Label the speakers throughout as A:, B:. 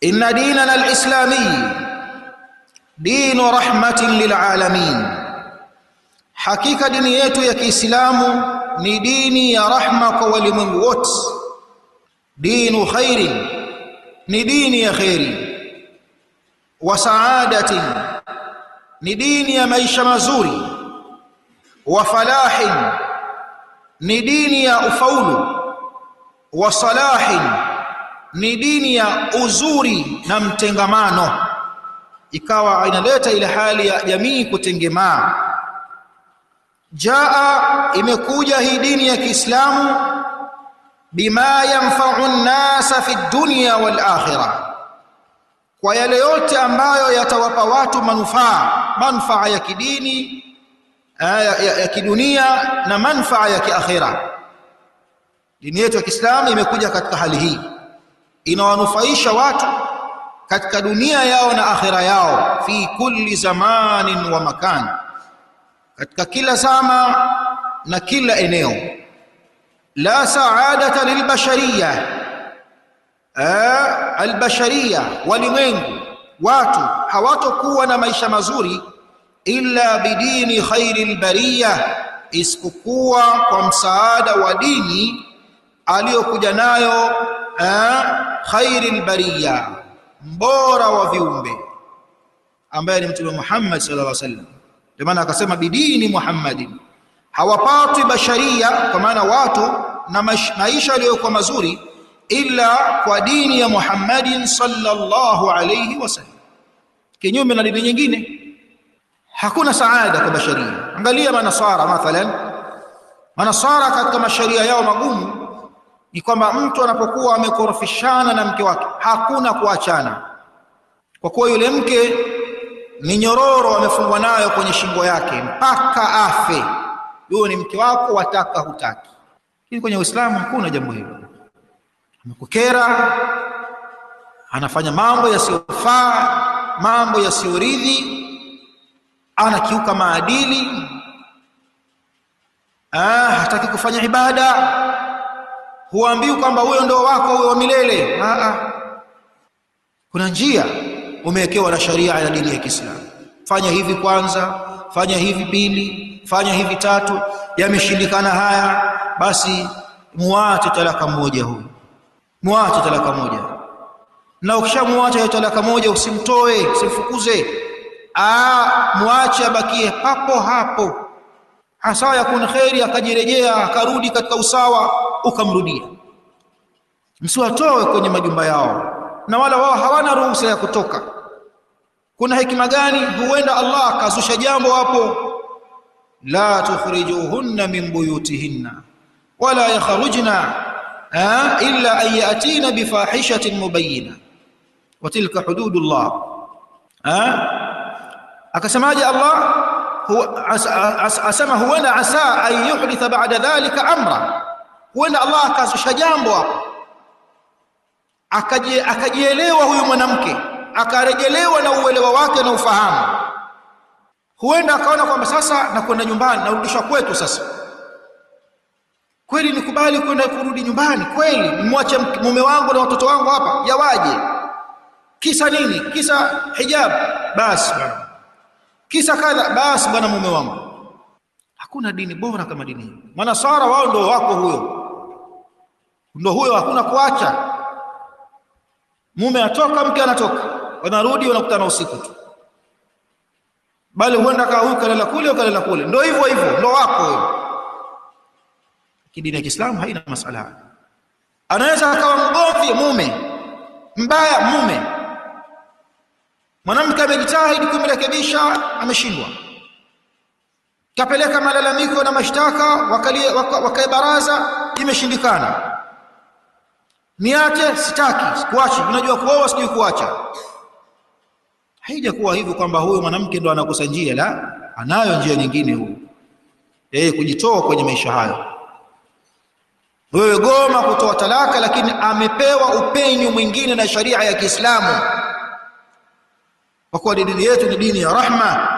A: inna dinana al-islami dinu rahmatin lilalamin, hakika dini yetu ya Kiislamu ni dini ya rahma kwa walimwengu wote. Dinu khairin, ni dini ya khairi. Wa saadatin, ni dini ya maisha mazuri. Wa falahin, ni dini ya ufaulu. Wa salahin, ni dini ya uzuri na mtengamano, ikawa inaleta ile hali ya jamii kutengemaa. Jaa, imekuja hii dini ya Kiislamu bima yanfa'u an-nasa fi dunya wal akhirah, kwa yale yote ambayo yatawapa watu manufaa ya kidini, ya kidunia na manufaa ya kiakhira. Dini yetu ya Kiislamu imekuja katika hali hii, inawanufaisha watu katika dunia yao na akhira yao, fi kulli zamanin wa makan, katika kila zama na kila eneo. La saadata lilbashariyah, albashariyah, walimwengu, watu hawatokuwa na maisha mazuri illa bidini khairil bariyah, isipokuwa kwa msaada wa dini aliyokuja nayo khairil bariyah, mbora wa viumbe, ambaye ni Mtume Muhammad sallallahu alaihi wasallam. Ndio maana akasema bidini Muhammadin, hawapati basharia, kwa maana watu na maisha yaliyokuwa mazuri illa kwa dini ya Muhammadin sallallahu alaihi wasallam. Kinyume na dini nyingine hakuna saada kwa basharia. Angalia manasara mathalan, manasara katika masharia yao magumu ni kwamba mtu anapokuwa amekorofishana na mke wake hakuna kuachana, kwa kuwa yule mke ni nyororo amefungwa nayo kwenye shingo yake mpaka afe. Yule ni mke wako, wataka hutaki. Lakini kwenye Uislamu hakuna jambo hilo. Amekukera, anafanya mambo yasiyofaa, mambo yasiyoridhi, anakiuka maadili, hataki kufanya ibada, huambiwi kwamba huyo ndio wako, huyo wa milele. Kuna njia umewekewa na sharia ya dini ya Kiislamu. Fanya hivi kwanza, fanya hivi pili, fanya hivi tatu. Yameshindikana haya, basi muache talaka moja huyo, muache talaka moja. Na ukishamuacha talaka moja, usimtoe, usimfukuze, muache abakie hapo hapo, hasa yakun khairi, akajirejea akarudi katika usawa, ukamrudia. Msiwatoe kwenye majumba yao, na wala wao hawana ruhusa ya kutoka. Kuna hekima gani? Huenda Allah akazusha jambo hapo, la tukhrijuhunna min buyutihinna wala yakhrujna illa an yatina bifahishatin mubayyina wa tilka hududullah. Akasemaje Allah? Asema huenda asa an yuhditha ba'da dhalika amra, huenda Allah akazusha jambo hapo, akajielewa huyu mwanamke, akarejelewa na uelewa wake na ufahamu. Huenda akaona kwamba sasa nakwenda nyumbani, narudishwa kwetu. Sasa kweli nikubali kwenda kurudi nyumbani? Kweli nimwache mume wangu na watoto wangu hapa, yawaje? Kisa nini? Kisa hijab? Basi bwana, kisa kadha? Basi bwana, mume wangu. Hakuna dini bora kama dini hii. Manasara wao ndio wako huyo, ndio huyo, hakuna kuacha. Mume atoka, mke anatoka, wanarudi, wanakutana usiku tu, bali huenda kalala kule kalala kule. Ndio hivyo hivyo, ndio wako huyo. Dini ya Kiislamu haina masala. Anaweza akawa mgomvi mume, mbaya mume, mwanamke amejitahidi kumrekebisha, ameshindwa, kapeleka malalamiko na mashtaka, wakae baraza, imeshindikana. Niache, sitaki, sikuachi, unajua kuoa, sijui kuacha. Haijakuwa hivyo kwamba huyo mwanamke ndo anakosa njia, la, anayo njia nyingine huyo, kujitoa kwenye maisha hayo. Wewe goma kutoa talaka, lakini amepewa upenyo mwingine na sharia ya Kiislamu, kwa kuwa dini yetu ni dini ya rahma.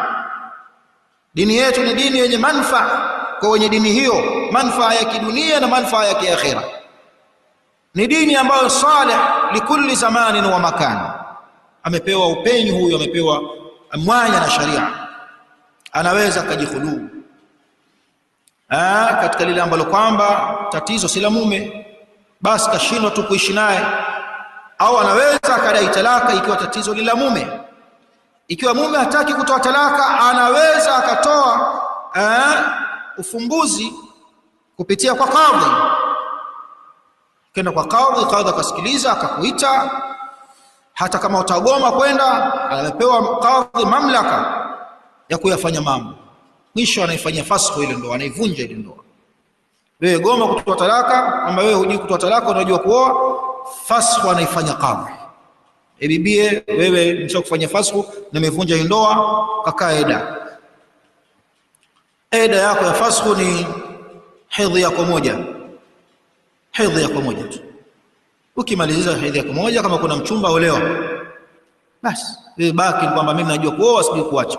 A: Dini yetu ni dini yenye manufaa kwa wenye dini hiyo, manufaa ya kidunia na manufaa ya kiakhira. Ni dini ambayo salih likulli zamanin wa makan. amepewa upenyu huyu, amepewa mwanya na sharia, anaweza kujihuduu katika lile ambalo kwamba tatizo si la mume, basi kashindwa tu kuishi naye, au anaweza akadai talaka ikiwa tatizo ni la mume. Ikiwa mume hataki kutoa talaka, anaweza akatoa ufumbuzi kupitia kwa kadhi. Kenda kwa kadhi, kadhi akasikiliza, akakuita, hata kama utagoma kwenda, anapewa kadhi mamlaka ya kuyafanya mambo. Mwisho anaifanyia fasakh ile ndoa, anaivunja ile ndoa. Wewe goma kutoa talaka, kama wewe hujui kutoa talaka, unajua kuoa, fasakh anaifanya kadhi. Bibie, wewe nishakufanya fasakh na nimevunja hii ndoa, kakaa eda. Eda yako ya fasakh ni hedhi yako moja, hedhi yako moja tu. Ukimaliza hedhi yako moja, kama kuna mchumba olewa, basi wewe baki kwamba mimi najua kuoa, sijui kuacha.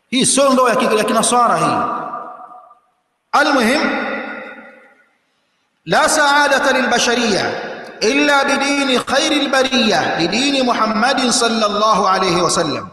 A: Hii sio ndoa ya kinaswara hii. Almuhim, la saadata lilbashariyya illa bidini khairil bariyya, bidini Muhammadin sallallahu alayhi wasallam.